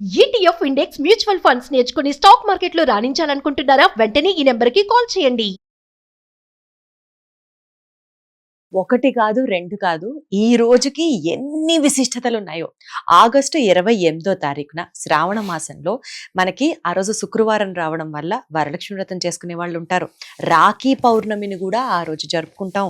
ETF index mutual funds నేర్చుకుని stock మార్కెట్లో రాణించాలనుకుంటున్నారా? వెంటనే ఈ నెంబర్కి కాల్ చేయండి. ఒకటి కాదు, రెండు కాదు. ఈ రోజుకి ఎన్ని విశిష్టతలున్నాయో. ఆగస్టు 28వ తారీఖున శ్రావణ మాసంలో మనకి ఆ రోజు శుక్రవారం రావడం వల్ల వరలక్ష్మి వ్రతం చేసుకునే వాళ్ళు ఉంటారు. రాఖీ పౌర్ణమిని కూడా ఆ రోజు జరుపుకుంటాం.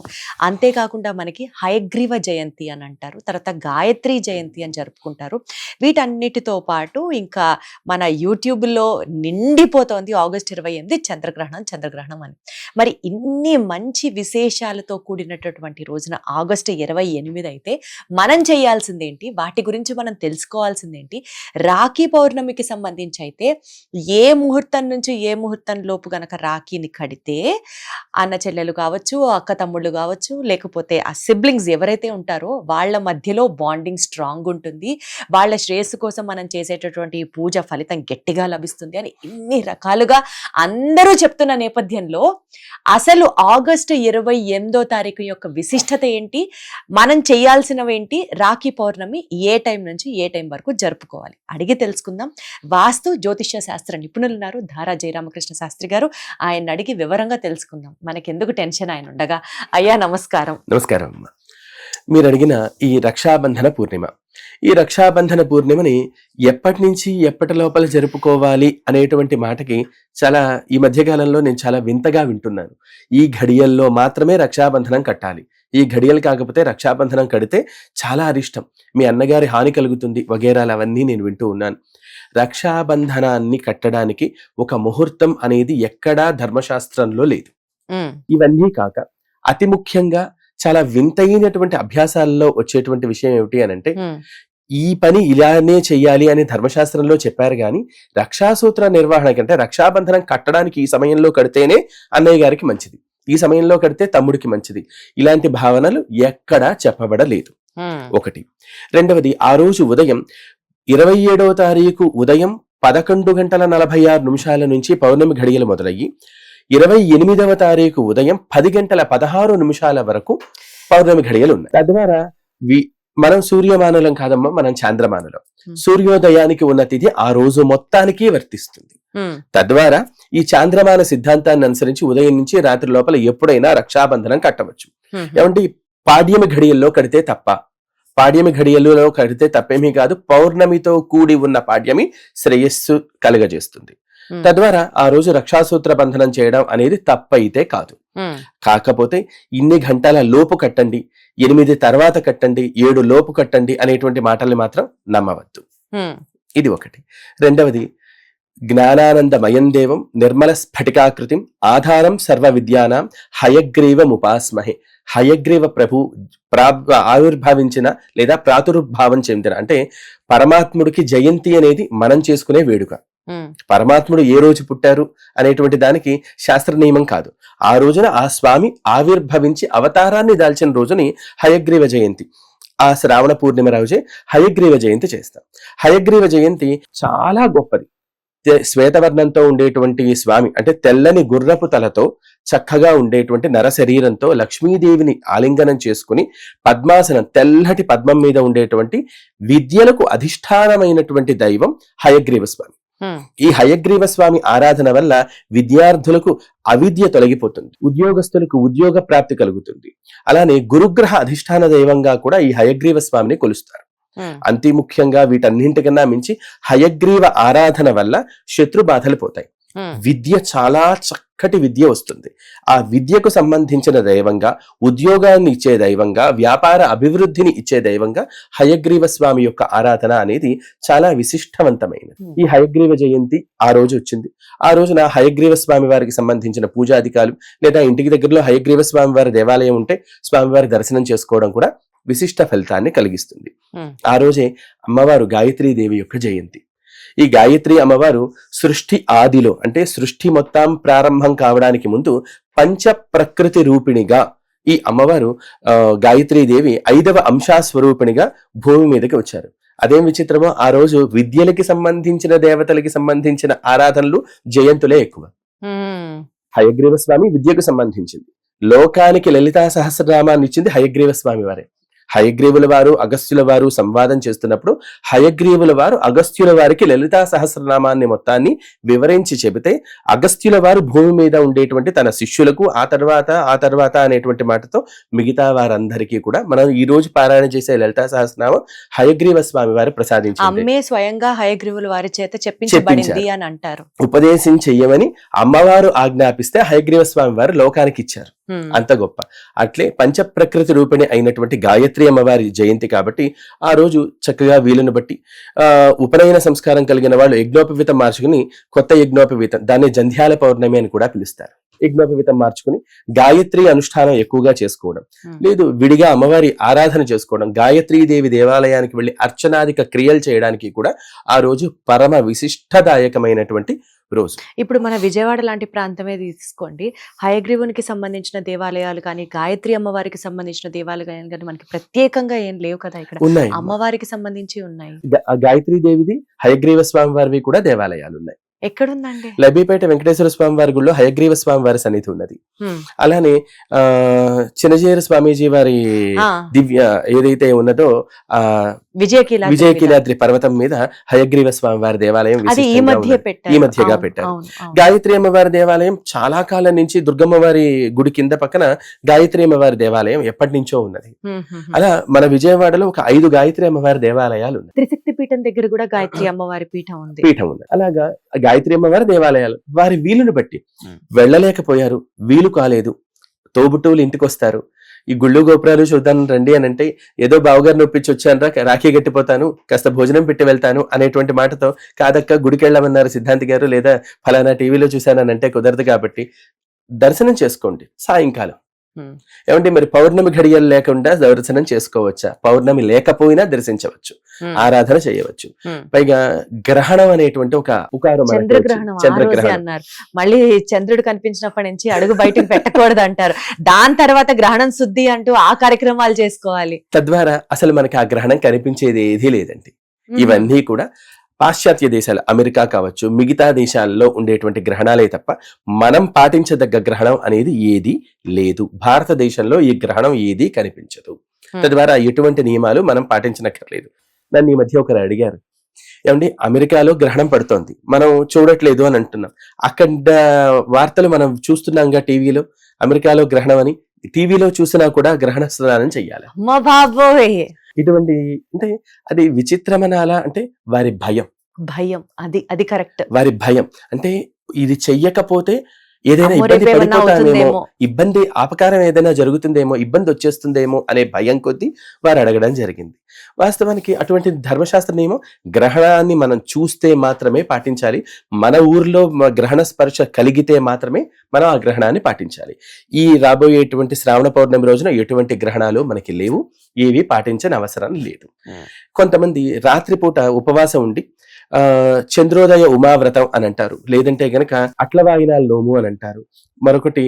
అంతేకాకుండా మనకి హయగ్రీవ జయంతి అని అంటారు. తర్వాత గాయత్రి జయంతి అని జరుపుకుంటారు. వీటన్నిటితో పాటు ఇంకా మన యూట్యూబ్లో నిండిపోతోంది ఆగస్టు 28 చంద్రగ్రహణం అని. మరి ఇన్ని మంచి విశేషాలతో కూడినటువంటి రోజున ఆగస్టు 28 అయితే మనం చేయాల్సిందేంటి, వాటి గురించి మనం తెలుసుకోవాల్సిందేంటి, రాఖీ పౌర్ణమికి సంబంధించి అయితే ఏ ముహూర్తం నుంచి ఏ ముహూర్తం లోపు గనక రాఖీని కడితే అన్న చెల్లెలు కావచ్చు, అక్క తమ్ముళ్ళు కావచ్చు, లేకపోతే ఆ సిబ్లింగ్స్ ఎవరైతే ఉంటారో వాళ్ళ మధ్యలో బాండింగ్ స్ట్రాంగ్ ఉంటుంది, వాళ్ళ శ్రేయస్సు కోసం మనం చేసేటటువంటి పూజ ఫలితం గట్టిగా లభిస్తుంది అని ఇన్ని రకాలుగా అందరూ చెప్తున్న నేపథ్యంలో అసలు ఆగస్టు 28వ తారీఖు యొక్క విశిష్టత ఏంటి, మనం చేయాల్సినవి ఏంటి, రాఖీ పౌర్ణమి ఏ టైం నుంచి ఏ టైం వరకు జరుపుకోవాలి అడిగి తెలుసుకుందాం. వాస్తు జ్యోతిష్య శాస్త్ర నిపుణులు ఉన్నారు ధారా జయరామకృష్ణ శాస్త్రి గారు. ఆయన అడిగి వివరంగా తెలుసుకుందాం. మనకెందుకు టెన్షన్, ఆయన ఉండగా. అయ్యా నమస్కారం. నమస్కారం అమ్మ. మీరు అడిగిన ఈ రక్షాబంధన పూర్ణిమ, ఈ రక్షాబంధన పూర్ణిమని ఎప్పటి నుంచి ఎప్పటి లోపల జరుపుకోవాలి అనేటువంటి మాటకి ఈ మధ్యకాలంలో నేను చాలా వింతగా వింటున్నాను. ఈ ఘడియల్లో మాత్రమే రక్షాబంధనం కట్టాలి, ఈ ఘడియలు కాకపోతే రక్షాబంధనం కడితే చాలా అరిష్టం, మీ అన్నగారి హాని కలుగుతుంది వగేరాలు అవన్నీ నేను వింటూ ఉన్నాను. రక్షాబంధనాన్ని కట్టడానికి ఒక ముహూర్తం అనేది ఎక్కడా ధర్మశాస్త్రంలో లేదు. ఇవన్నీ కాక అతి ముఖ్యంగా చాలా వింతైనటువంటి అభ్యాసాలలో వచ్చేటువంటి విషయం ఏమిటి అని అంటే, ఈ పని ఇలానే చెయ్యాలి అని ధర్మశాస్త్రంలో చెప్పారు కానీ రక్షాసూత్ర నిర్వహణ కంటే రక్షాబంధనం కట్టడానికి ఈ సమయంలో కడితేనే అన్నయ్య గారికి మంచిది, ఈ సమయంలో కడితే తమ్ముడికి మంచిది, ఇలాంటి భావనలు ఎక్కడా చెప్పబడలేదు. ఒకటి. రెండవది, ఆ రోజు ఉదయం 27వ తారీఖు ఉదయం 11:46 నుంచి పౌర్ణమి ఘడియలు మొదలయ్యి 28వ తారీఖు ఉదయం 10:16 వరకు పౌర్ణమి ఘడియలు ఉన్నాయి. తద్వారా మనం సూర్యమానులం కాదమ్మా, మనం చాంద్రమానులం. సూర్యోదయానికి ఉన్న తిథి ఆ రోజు మొత్తానికి వర్తిస్తుంది. తద్వారా ఈ చాంద్రమాన సిద్ధాంతాన్ని అనుసరించి ఉదయం నుంచి రాత్రి లోపల ఎప్పుడైనా రక్షాబంధనం కట్టవచ్చు. ఏమంటే పాడ్యమి ఘడియల్లో కడితే తప్ప, పాడ్యమి ఘడియల్లో కడితే తప్పేమీ కాదు. పౌర్ణమితో కూడి ఉన్న పాడ్యమి శ్రేయస్సు కలుగజేస్తుంది. తద్వారా ఆ రోజు రక్షాసూత్ర బంధనం చేయడం అనేది తప్పైతే కాదు. కాకపోతే ఇన్ని గంటల లోపు కట్టండి, 8 తర్వాత కట్టండి, 7 లోపు కట్టండి అనేటువంటి మాటల్ని మాత్రం నమ్మవద్దు. ఇది ఒకటి. రెండవది, జ్ఞానానందమయం దేవం నిర్మల స్ఫటికాకృతిం ఆధారం సర్వ విద్యానాం హయగ్రీవముపాస్మహే. హయగ్రీవ ప్రభు ఆవిర్భావించిన లేదా ప్రాతుర్భావం చెందిన, అంటే పరమాత్ముడికి జయంతి అనేది మనం చేసుకునే వేడుక. పరమాత్ముడు ఏ రోజు పుట్టారు అనేటువంటి దానికి శాస్త్ర నియమం కాదు. ఆ రోజున ఆ స్వామి ఆవిర్భవించి అవతారాన్ని దాల్చిన రోజుని హయగ్రీవ జయంతి, ఆ శ్రావణ పూర్ణిమ రోజే హయగ్రీవ జయంతి చేస్తాం. హయగ్రీవ జయంతి చాలా గొప్పది. శ్వేతవర్ణంతో ఉండేటువంటి స్వామి, అంటే తెల్లని గుర్రపు తలతో చక్కగా ఉండేటువంటి నర శరీరంతో లక్ష్మీదేవిని ఆలింగనం చేసుకుని పద్మాసనం, తెల్లటి పద్మం మీద ఉండేటువంటి విద్యలకు అధిష్టానమైనటువంటి దైవం హయగ్రీవ స్వామి. ఈ హయగ్రీవ స్వామి ఆరాధన వల్ల విద్యార్థులకు అవిద్య తొలగిపోతుంది, ఉద్యోగస్తులకు ఉద్యోగ ప్రాప్తి కలుగుతుంది. అలానే గురుగ్రహ అధిష్టాన దైవంగా కూడా ఈ హయగ్రీవ స్వామిని కొలుస్తారు. అతి ముఖ్యంగా వీటన్నింటికన్నా మించి హయగ్రీవ ఆరాధన వల్ల శత్రు బాధలు పోతాయి, విద్య చాలా చక్కటి విద్య వస్తుంది. ఆ విద్యకు సంబంధించిన దైవంగా, ఉద్యోగాన్ని ఇచ్చే దైవంగా, వ్యాపార అభివృద్ధిని ఇచ్చే దైవంగా హయగ్రీవ స్వామి యొక్క ఆరాధన అనేది చాలా విశిష్టవంతమైనది. ఈ హయగ్రీవ జయంతి ఆ రోజు వచ్చింది. ఆ రోజున హయగ్రీవ స్వామి వారికి సంబంధించిన పూజాధికాలు లేదా ఇంటికి దగ్గరలో హయగ్రీవ స్వామి వారి దేవాలయం ఉంటే స్వామివారి దర్శనం చేసుకోవడం కూడా విశిష్ట ఫలితాన్ని కలిగిస్తుంది. ఆ రోజే అమ్మవారు గాయత్రీదేవి యొక్క జయంతి. ఈ గాయత్రి అమ్మవారు సృష్టి ఆదిలో, అంటే సృష్టి మొత్తం ప్రారంభం కావడానికి ముందు పంచ ప్రకృతి రూపిణిగా ఈ అమ్మవారు గాయత్రీదేవి 5వ అంశాస్వరూపిణిగా భూమి మీదకి వచ్చారు. అదేం విచిత్రమో, ఆ రోజు విద్యలకి సంబంధించిన దేవతలకి సంబంధించిన ఆరాధనలు జయంతులే ఎక్కువ. హయగ్రీవ స్వామి విద్యకు సంబంధించింది, లోకానికి లలితా సహస్రనామాన్ని ఇచ్చింది హయగ్రీవ స్వామి వారే. హయగ్రీవుల వారు అగస్త్యుల వారు సంవాదం చేస్తున్నప్పుడు హయగ్రీవుల వారు అగస్త్యుల వారికి లలితా సహస్రనామాన్ని మొత్తాన్ని వివరించి చెబితే అగస్త్యుల వారు భూమి మీద ఉండేటువంటి తన శిష్యులకు ఆ తర్వాత అనేటువంటి మాటతో మిగతా వారందరికీ కూడా మనం ఈ రోజు పారాయణ చేసే లలితా సహస్రనామం హయగ్రీవ స్వామి వారు ప్రసాదించారు. అమ్మే స్వయంగా హయగ్రీవుల వారి చేత చెప్పించబడింది అని అంటారు. ఉపదేశం చెయ్యమని అమ్మవారు ఆజ్ఞాపిస్తే హయగ్రీవ స్వామి వారు లోకానికి ఇచ్చారు. అంత గొప్ప. అట్లే పంచప్రకృతి రూపిణి అయినటువంటి గాయత్రి అమ్మవారి జయంతి కాబట్టి ఆ రోజు చక్కగా వీలును బట్టి ఉపనయన సంస్కారం కలిగిన వాళ్ళు యజ్ఞోపవీతం మార్చుకుని కొత్త యజ్ఞోపవీతం, దాన్ని జంధ్యాల పౌర్ణమి అని కూడా పిలుస్తారు. యజ్ఞోపవీతం మార్చుకుని గాయత్రి అనుష్ఠానం ఎక్కువగా చేసుకోవడం, లేదు విడిగా అమ్మవారి ఆరాధన చేసుకోవడం, గాయత్రీదేవి దేవాలయానికి వెళ్లి అర్చనాదిక క్రియలు చేయడానికి కూడా ఆ రోజు పరమ విశిష్టదాయకమైనటువంటి రోజు. ఇప్పుడు మన విజయవాడ లాంటి ప్రాంతమే తీసుకోండి, హయగ్రీవునికి సంబంధించిన దేవాలయాలు కానీ గాయత్రి అమ్మవారికి సంబంధించిన దేవాలయాలు కానీ మనకి ప్రత్యేకంగా ఏం లేవు కదా, ఇక్కడ ఉన్నాయి. అమ్మవారికి సంబంధించి ఉన్నాయి. గాయత్రీదేవిది హయగ్రీవ స్వామి వారివి కూడా దేవాలయాలు ఉన్నాయి. ఎక్కడుందండి? లబ్బిపేట వెంకటేశ్వర స్వామి వారి గుళ్ళో హయగ్రీవ స్వామి వారి సన్నిధి ఉన్నది. అలానే చిన్నజీయర స్వామీజీ వారి దివ్య ఏదైతే ఉన్నదో ఆ విజయకీలాద్రి పర్వతం మీద హయగ్రీవ స్వామి వారి దేవాలయం ఈ మధ్యగా పెట్టారు. గాయత్రి అమ్మవారి దేవాలయం చాలా కాలం నుంచి దుర్గమ్మ వారి గుడి కింద పక్కన గాయత్రి అమ్మవారి దేవాలయం ఎప్పటి నుంచో ఉన్నది. అలా మన విజయవాడలో ఒక 5 గాయత్రి అమ్మవారి దేవాలయాలు ఉన్నాయి. త్రిశక్తి పీఠం దగ్గర కూడా గాయత్రి అమ్మవారి పీఠం ఉంది. అలాగా గాయత్రి అమ్మవారి దేవాలయాలు వారి వీలును బట్టి వెళ్ళలేకపోయారు, వీలు కాలేదు, తోబుట్టువులు ఇంటికి వస్తారు, ఈ గుళ్ళు గోపురాలు చూద్దాం రండి అని అంటే ఏదో బావగారిని ఒప్పించి వచ్చానరా, రాఖీ గట్టిపోతాను, కాస్త భోజనం పెట్టి వెళ్తాను అనేటువంటి మాటతో కాదక్క గుడికి వెళ్ళమన్నారు సిద్ధాంతి గారు, లేదా ఫలానా టీవీలో చూశానని అంటే కుదరదు కాబట్టి దర్శనం చేసుకోండి సాయంకాలం. ఏమంటే మరి పౌర్ణమి ఘడియలు లేకుండా దర్శనం చేసుకోవచ్చా? పౌర్ణమి లేకపోయినా దర్శించవచ్చు, ఆరాధన చేయవచ్చు. పైగా గ్రహణం అనేటువంటి ఒక చంద్రగ్రహణం అన్నారు. మళ్ళీ చంద్రుడు కనిపించినప్పటి నుంచి అడుగు బయటకు పెట్టకూడదు అంటారు. దాని తర్వాత గ్రహణం శుద్ధి అంటూ ఆ కార్యక్రమాలు చేసుకోవాలి. తద్వారా అసలు మనకి ఆ గ్రహణం కనిపించేది ఏదీ లేదండి. ఇవన్నీ కూడా పాశ్చాత్య దేశాలు, అమెరికా కావచ్చు, మిగతా దేశాల్లో ఉండేటువంటి గ్రహణాలే తప్ప మనం పాటించదగ్గ గ్రహణం అనేది ఏది లేదు. భారతదేశంలో ఈ గ్రహణం ఏది కనిపించదు. తద్వారా ఎటువంటి నియమాలు మనం పాటించనక్కర్లేదు. నన్ను ఈ మధ్య ఒకరు అడిగారు, ఏమండి అమెరికాలో గ్రహణం పడుతోంది, మనం చూడట్లేదు అని అంటున్నాం. అక్కడ వార్తలు మనం చూస్తున్నాంగా టీవీలో, అమెరికాలో గ్రహణం అని. టీవీలో చూసినా కూడా గ్రహణ స్నానం చెయ్యాలి. ఇటువంటి అంటే అది విచిత్రమనాలా అంటే వారి భయం అది కరెక్ట్. వారి భయం అంటే ఇది చెయ్యకపోతే ఏదైనా ఇబ్బంది పడిపోతామేమో, ఇబ్బంది ఆపకారం ఏదైనా జరుగుతుందేమో, ఇబ్బంది వచ్చేస్తుందేమో అనే భయం కొద్దీ వారు అడగడం జరిగింది. వాస్తవానికి అటువంటి ధర్మశాస్త్ర నియమం గ్రహణాన్ని మనం చూస్తే మాత్రమే పాటించాలి. మన ఊర్లో గ్రహణ స్పర్శ కలిగితే మాత్రమే మనం ఆ గ్రహణాన్ని పాటించాలి. ఈ రాబోయేటువంటి శ్రావణ పౌర్ణమి రోజున ఎటువంటి గ్రహణాలు మనకి లేవు, ఏవి పాటించని అవసరం లేదు. కొంతమంది రాత్రిపూట ఉపవాసం ఉండి చంద్రోదయ ఉమావ్రతం అని అంటారు, లేదంటే గనక అట్లవాయినాల నోము అని అంటారు. మరొకటి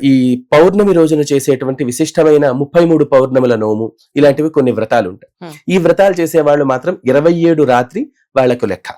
ఈ పౌర్ణమి రోజున చేసేటువంటి విశిష్టమైన 33 పౌర్ణముల నోము, ఇలాంటివి కొన్ని వ్రతాలు ఉంటాయి. ఈ వ్రతాలు చేసే వాళ్ళు మాత్రం 27 రాత్రి వాళ్లకు లెక్క.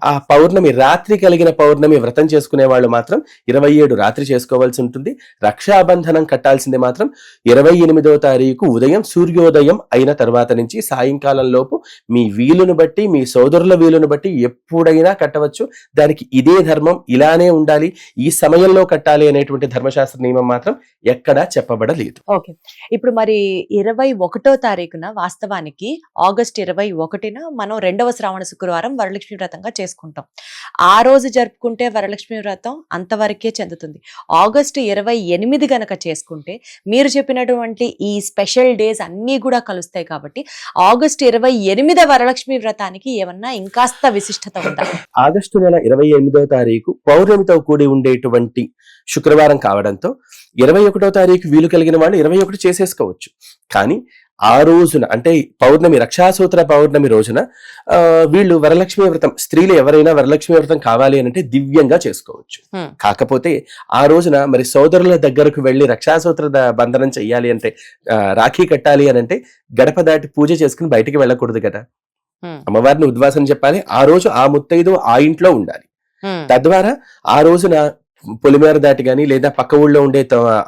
ఆ పౌర్ణమి రాత్రి కలిగిన పౌర్ణమి వ్రతం చేసుకునే వాళ్ళు మాత్రం 27 రాత్రి చేసుకోవాల్సి ఉంటుంది. రక్షాబంధనం కట్టాల్సింది మాత్రం 28వ తారీఖు ఉదయం సూర్యోదయం అయిన తర్వాత నుంచి సాయంకాలం లోపు మీ వీలును బట్టి, మీ సోదరుల వీలును బట్టి ఎప్పుడైనా కట్టవచ్చు. దానికి ఇదే ధర్మం, ఇలానే ఉండాలి, ఈ సమయంలో కట్టాలి అనేటువంటి ధర్మశాస్త్ర నియమం మాత్రం ఎక్కడా చెప్పబడలేదు. ఓకే, ఇప్పుడు మరి 21వ తారీఖున వాస్తవానికి ఆగస్టు 21న మనం 2వ శ్రావణ శుక్రవారం వరలక్ష్మి వ్రతంగా చేసుకుంటాం. ఆ రోజు జరుపుకుంటే వరలక్ష్మి వ్రతం అంతవరకే చెందుతుంది. ఆగస్టు 28 గనక చేసుకుంటే మీరు చెప్పినటువంటి ఈ స్పెషల్ డేస్ అన్ని కూడా కలుస్తాయి. కాబట్టి ఆగస్టు 28 వరలక్ష్మి వ్రతానికి ఏమన్నా ఇంకాస్త విశిష్టత ఉందా? ఆగస్టు నెల 28వ తారీఖు పౌర్ణమితో కూడి ఉండేటువంటి శుక్రవారం కావడంతో 21వ తారీఖు వీలు కలిగిన వాళ్ళు 21 చేసేసుకోవచ్చు. కానీ ఆ రోజున అంటే పౌర్ణమి, రక్షాసూత్ర పౌర్ణమి రోజున వీళ్ళు వరలక్ష్మి వ్రతం, స్త్రీలు ఎవరైనా వరలక్ష్మి వ్రతం కావాలి అని అంటే దివ్యంగా చేసుకోవచ్చు. కాకపోతే ఆ రోజున మరి సోదరుల దగ్గరకు వెళ్లి రక్షాసూత్ర బంధనం చెయ్యాలి అంటే, రాఖీ కట్టాలి అని అంటే గడప దాటి పూజ చేసుకుని బయటికి వెళ్ళకూడదు కదా. అమ్మవారిని ఉద్వాసన చెప్పాలి. ఆ రోజు ఆ ముత్తైదు ఆ ఇంట్లో ఉండాలి. తద్వారా ఆ రోజున పొలిమేర దాటి గాని లేదా పక్క ఊళ్ళో ఉండే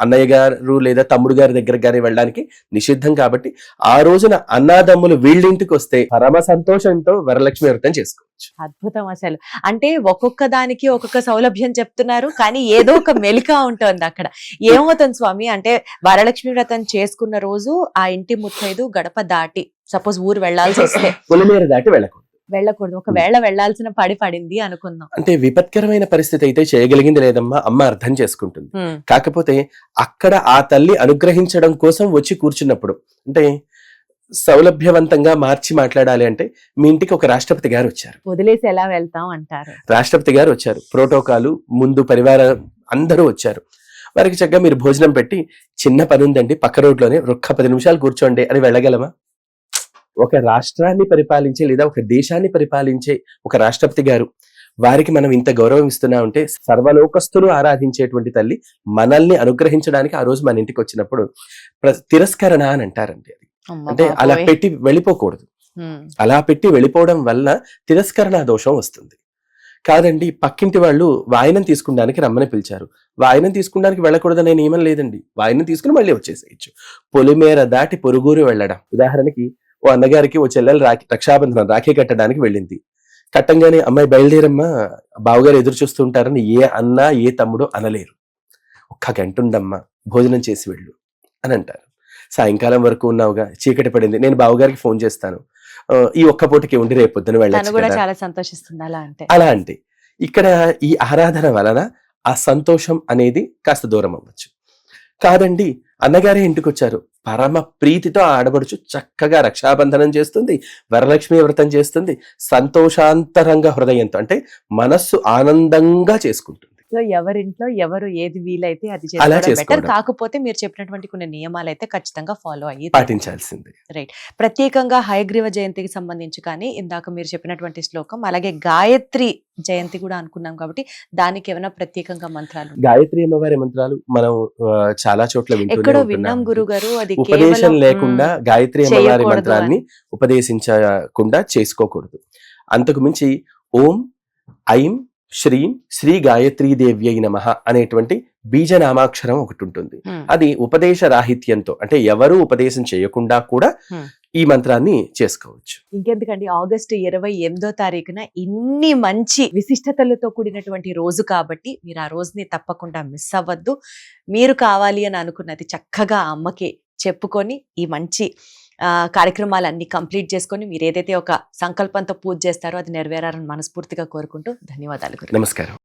అన్నయ్య గారు లేదా తమ్ముడు గారి దగ్గర గాని వెళ్ళడానికి నిషిద్ధం. కాబట్టి ఆ రోజున అన్నాదమ్ములు వీళ్ళింటికి వస్తే పరమ సంతోషంతో వరలక్ష్మి వ్రతం చేసుకోవచ్చు. అద్భుతం అసలు. అంటే ఒక్కొక్క దానికి ఒక్కొక్క సౌలభ్యం చెప్తున్నారు, కానీ ఏదో ఒక మెలిక ఉంటుంది అక్కడ. ఏమవుతుంది స్వామి అంటే వరలక్ష్మి వ్రతం చేసుకున్న రోజు ఆ ఇంటి ముత్తైదు గడప దాటి సపోజ్ ఊరు వెళ్లాల్సి వస్తే పొలిమేర దాటి వెళ్ళకూడదు. ఒకవేళ వెళ్లాల్సిన పడింది అనుకుందాం, అంటే విపత్కరమైన పరిస్థితి అయితే చేయగలిగింది లేదమ్మా, అమ్మ అర్థం చేసుకుంటుంది. కాకపోతే అక్కడ ఆ తల్లి అనుగ్రహించడం కోసం వచ్చి కూర్చున్నప్పుడు, అంటే సౌలభ్యవంతంగా మార్చి మాట్లాడాలి అంటే మీ ఇంటికి ఒక రాష్ట్రపతి గారు వచ్చారు, వదిలేసి ఎలా వెళ్తాం అంటారు. రాష్ట్రపతి గారు వచ్చారు, ప్రోటోకాలు ముందు పరివార అందరూ వచ్చారు. వారికి చక్కగా మీరు భోజనం పెట్టి చిన్న పని ఉందండి పక్క రోడ్లోనే ఒక్క 10 నిమిషాలు కూర్చోండి అని వెళ్ళగలమా? ఒక రాష్ట్రాన్ని పరిపాలించే లేదా ఒక దేశాన్ని పరిపాలించే ఒక రాష్ట్రపతి గారు, వారికి మనం ఇంత గౌరవం ఇస్తున్నా ఉంటే సర్వలోకస్తులు ఆరాధించేటువంటి తల్లి మనల్ని అనుగ్రహించడానికి ఆ రోజు మన ఇంటికి వచ్చినప్పుడు తిరస్కరణ అని అంటారండి. అది అంటే అలా పెట్టి వెళ్ళిపోకూడదు. అలా పెట్టి వెళ్ళిపోవడం వల్ల తిరస్కరణ దోషం వస్తుంది. కాదండి పక్కింటి వాళ్ళు వాయినం తీసుకున్నానికి రమ్మని పిలిచారు, వాయినం తీసుకున్నానికి వెళ్ళకూడదనే నియమం లేదండి, వాయినం తీసుకుని మళ్ళీ వచ్చేసేయచ్చు. పొలిమేర దాటి పొరుగురు వెళ్ళడం. ఉదాహరణకి ఓ అన్నగారికి ఓ చెల్లెలు రక్షాబంధనం రాఖీ కట్టడానికి వెళ్ళింది. కట్టంగానే అమ్మాయి బయలుదేరమ్మా బావగారు ఎదురు చూస్తుంటారని ఏ అన్న ఏ తమ్ముడు అనలేరు. 1 గంట ఉండమ్మా భోజనం చేసి వెళ్ళు అని అంటారు. సాయంకాలం వరకు ఉన్నావుగా చీకటి పడింది, నేను బావగారికి ఫోన్ చేస్తాను, ఈ ఒక్క పూటకి ఉండి రేపు పొద్దున వెళ్ళచ్చు. చాలా సంతోషిస్తుంది అలా అంటే ఇక్కడ ఈ ఆరాధన వలన ఆ సంతోషం అనేది కాస్త దూరం అవ్వచ్చు. కాదండి అన్నగారే ఇంటికి వచ్చారు, పరమ ప్రీతితో ఆడబడుచు చక్కగా రక్షాబంధనం చేస్తుంది, వరలక్ష్మి వ్రతం చేస్తుంది, సంతోషాంతరంగా హృదయంతో అంటే మనస్సు ఆనందంగా చేసుకుంటుంది. సో ఎవరింట్లో ఎవరు ఏది వీలైతే అది చేసుకోవడం బెటర్. కాకపోతే మీరు చెప్పినటువంటి కొన్ని నియమాలు అయితే ఖచ్చితంగా ఫాలో అయ్యి పాటించాల్సింది. రైట్. ప్రత్యేకంగా హయగ్రీవ జయంతికి సంబంధించి కానీ ఇందాక మీరు చెప్పినటువంటి శ్లోకం, అలాగే గాయత్రి జయంతి కూడా అనుకున్నాం కాబట్టి దానికి ఏమైనా ప్రత్యేకంగా మంత్రాలు? గాయత్రి అమ్మవారి మంత్రాలు మనం చాలా చోట్ల ఎక్కడో విన్నాం గురువు గారు, అది ఉపదేశం లేకుండా గాయత్రి అమ్మవారి మంత్రాన్ని ఉపదేశించకుండా చేసుకోకూడదు. అంతకు మించి ఓం ఐం శ్రీం శ్రీ గాయత్రీ దేవ్యై నమః అనేటువంటి బీజనామాక్షరం ఒకటి ఉంటుంది. అది ఉపదేశ రాహిత్యంతో అంటే ఎవరు ఉపదేశం చేయకుండా కూడా ఈ మంత్రాన్ని చేసుకోవచ్చు. ఇంకెందుకండి, ఆగస్టు 28వ తారీఖున ఇన్ని మంచి విశిష్టతలతో కూడినటువంటి రోజు కాబట్టి మీరు ఆ రోజుని తప్పకుండా మిస్ అవ్వద్దు. మీరు కావాలి అని అనుకున్నది చక్కగా అమ్మకి చెప్పుకొని ఈ మంచి కార్యక్రమాలన్నీ కంప్లీట్ చేసుకొని మీరు ఏదైతే ఒక సంకల్పంతో పూజ చేస్తారో అది నెరవేరాలని మనస్ఫూర్తిగా కోరుకుంటూ ధన్యవాదాలు. నమస్కారం.